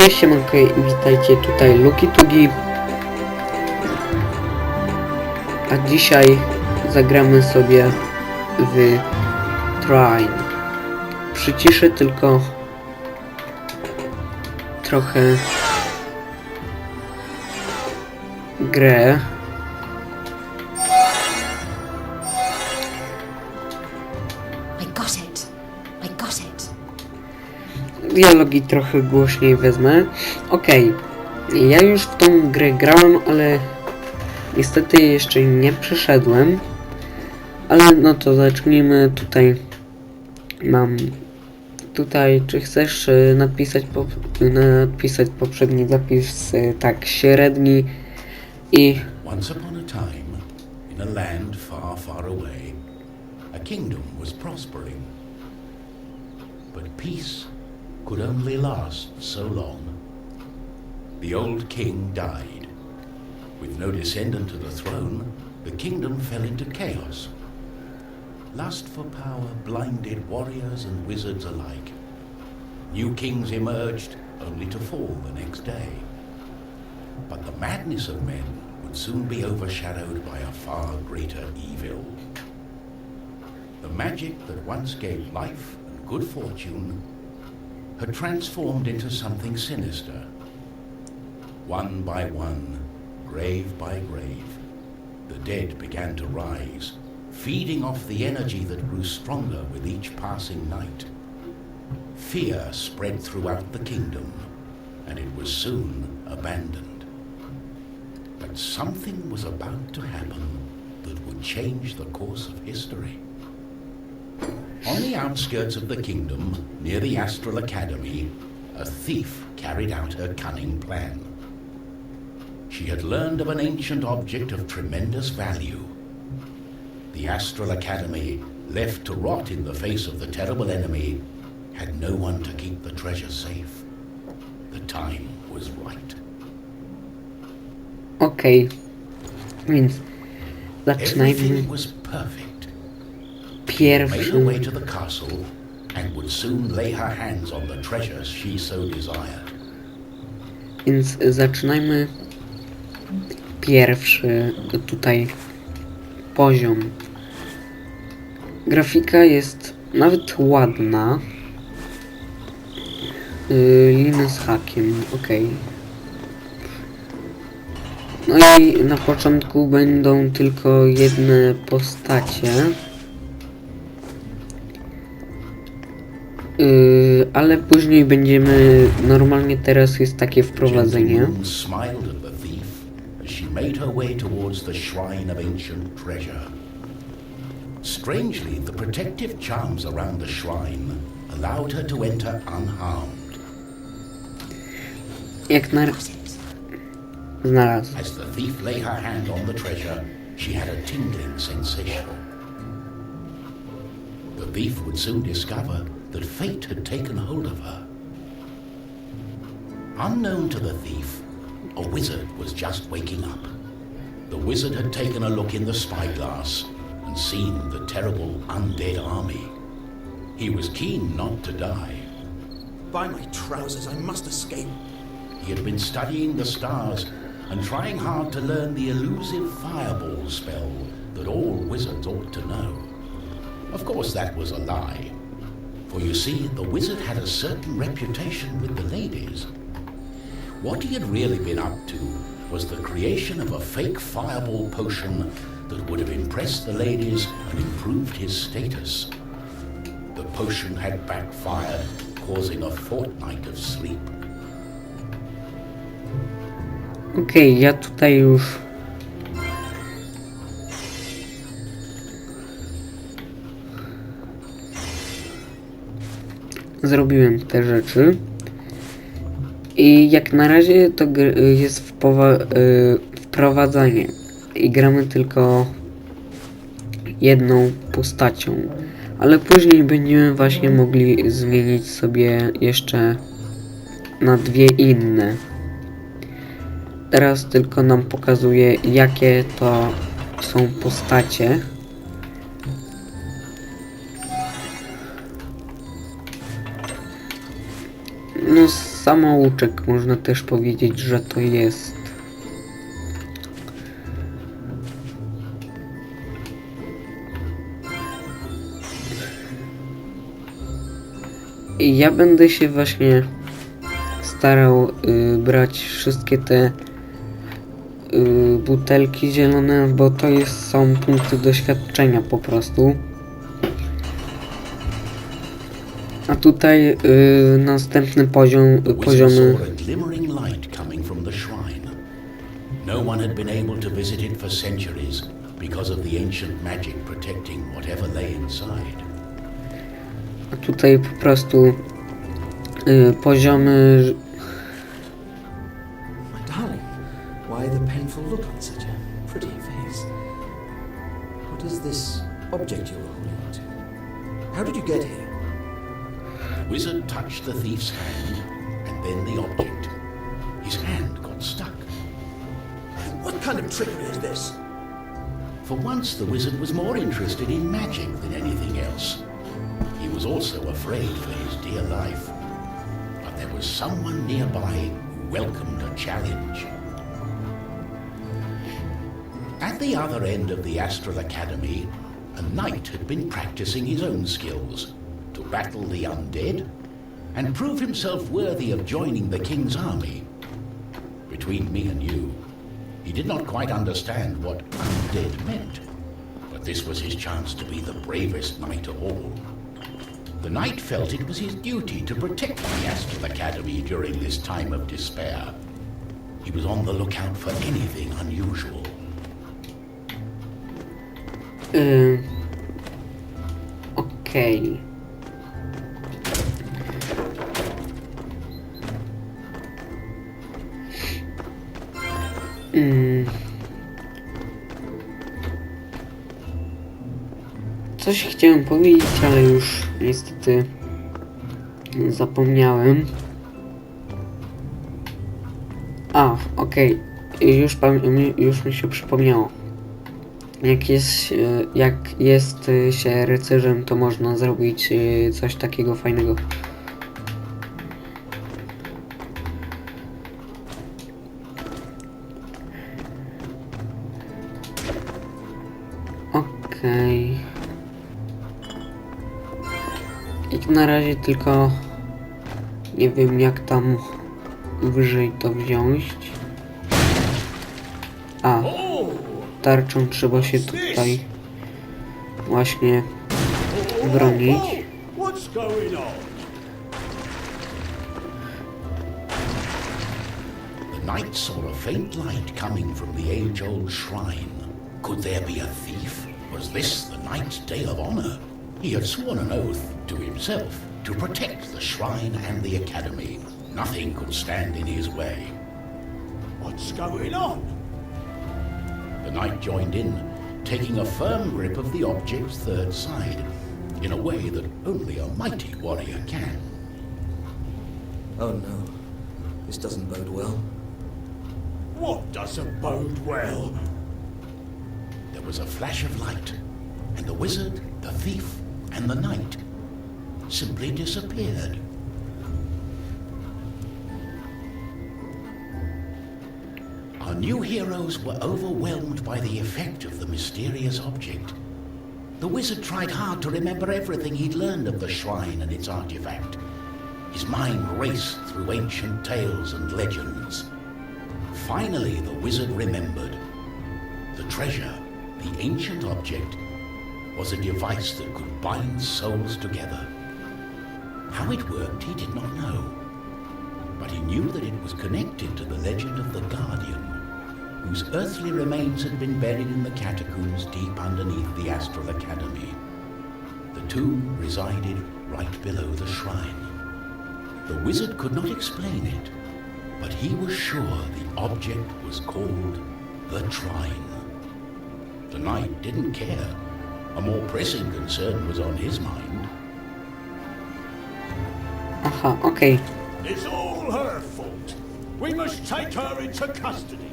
Cześć, siemanko i witajcie, tutaj Luki Tugi. A dzisiaj zagramy sobie w Trine. Przyciszę tylko trochę grę. Dialogi trochę głośniej wezmę. Okej. Ja już w tą grę grałem, ale niestety jeszcze nie przeszedłem. Ale no to zacznijmy. Tutaj mam czy chcesz napisać poprzedni zapis, tak, średni i Once upon a time, in a land far, far away, a kingdom was prospering. But peace could only last so long. The old king died. With no descendant to the throne, the kingdom fell into chaos. Lust for power blinded warriors and wizards alike. New kings emerged, only to fall the next day. But the madness of men would soon be overshadowed by a far greater evil. The magic that once gave life and good fortune had transformed into something sinister. One by one, grave by grave, the dead began to rise, feeding off the energy that grew stronger with each passing night. Fear spread throughout the kingdom, and it was soon abandoned. But something was about to happen that would change the course of history. On the outskirts of the kingdom, near the Astral Academy, a thief carried out her cunning plan. She had learned of an ancient object of tremendous value. The Astral Academy, left to rot in the face of the terrible enemy, had no one to keep the treasure safe. The time was right. Okej. Więc zaczynajmy. Everything was perfect. Made Pierwszy. her way to the castle and would soon lay her hands on the treasures she so desired. Więc zaczynajmy pierwszy tutaj poziom. Grafika jest nawet ładna. Liny z hakiem, ok. No i na początku będą tylko jedne postacie. Ale później będziemy, normalnie teraz jest takie wprowadzenie. Smiled at the thief as she made her way towards the shrine of ancient treasure. Strangely, the protective charms around the shrine allowed her to enter unharmed. Jak na znalazł. As the thief lay her hand on the treasure, she had a tingling sensation. The thief would soon discover that fate had taken hold of her. Unknown to the thief, a wizard was just waking up. The wizard had taken a look in the spyglass and seen the terrible undead army. He was keen not to die. By my trousers, I must escape. He had been studying the stars and trying hard to learn the elusive fireball spell that all wizards ought to know. Of course, that was a lie. For you see, the wizard had a certain reputation with the ladies. What he had really been up to was the creation of a fake fireball potion that would have impressed the ladies and improved his status. The potion had backfired, causing a fortnight of sleep. Okej, ja tutaj już zrobiłem te rzeczy i jak na razie to jest wprowadzanie i gramy tylko jedną postacią, ale później będziemy właśnie mogli zmienić sobie jeszcze na dwie inne. Teraz tylko nam pokazuje, jakie to są postacie. No samouczek, można też powiedzieć, że to jest. I ja będę się właśnie starał brać wszystkie te butelki zielone, bo to są punkty doświadczenia po prostu. A tutaj następny poziomy. No one had been able to visit it for centuries because of the ancient magic protecting whatever lay inside. A tutaj po prostu poziomy. My darling, why the painful look on such a pretty face? What is this object you're holding on to? How did you get here? The wizard touched the thief's hand, and then the object. His hand got stuck. What kind of trickery is this? For once, the wizard was more interested in magic than anything else. He was also afraid for his dear life. But there was someone nearby who welcomed a challenge. At the other end of the Astral Academy, a knight had been practicing his own skills to battle the undead and prove himself worthy of joining the king's army. Between me and you, he did not quite understand what undead meant, but this was his chance to be the bravest knight of all. The knight felt it was his duty to protect the Astral Academy during this time of despair. He was on the lookout for anything unusual. Okej. Coś chciałem powiedzieć, ale już niestety zapomniałem. A, okej. Już mi się przypomniało. Jak jest się rycerzem, to można zrobić coś takiego fajnego. Okej. Jak na razie tylko nie wiem, jak tam wyżej to wziąć. A, tarczą trzeba się tutaj właśnie bronić. What's going on? The knight saw a faint light coming from the age-old shrine. Could there be a thief? Was this the knight's day of honor? He had sworn an oath to himself to protect the shrine and the academy. Nothing could stand in his way. What's going on? The knight joined in, taking a firm grip of the object's third side, in a way that only a mighty warrior can. Oh no, this doesn't bode well. What doesn't bode well? There was a flash of light, and the wizard, the thief, and the knight simply disappeared. Our new heroes were overwhelmed by the effect of the mysterious object. The wizard tried hard to remember everything he'd learned of the shrine and its artifact. His mind raced through ancient tales and legends. Finally, the wizard remembered. The treasure, the ancient object, was a device that could bind souls together. How it worked, he did not know. But he knew that it was connected to the legend of the Guardian, whose earthly remains had been buried in the catacombs deep underneath the Astral Academy. The tomb resided right below the shrine. The wizard could not explain it, but he was sure the object was called the Trine. The knight didn't care. A more pressing concern was on his mind. Aha, okej. It's all her fault. We must take her into custody.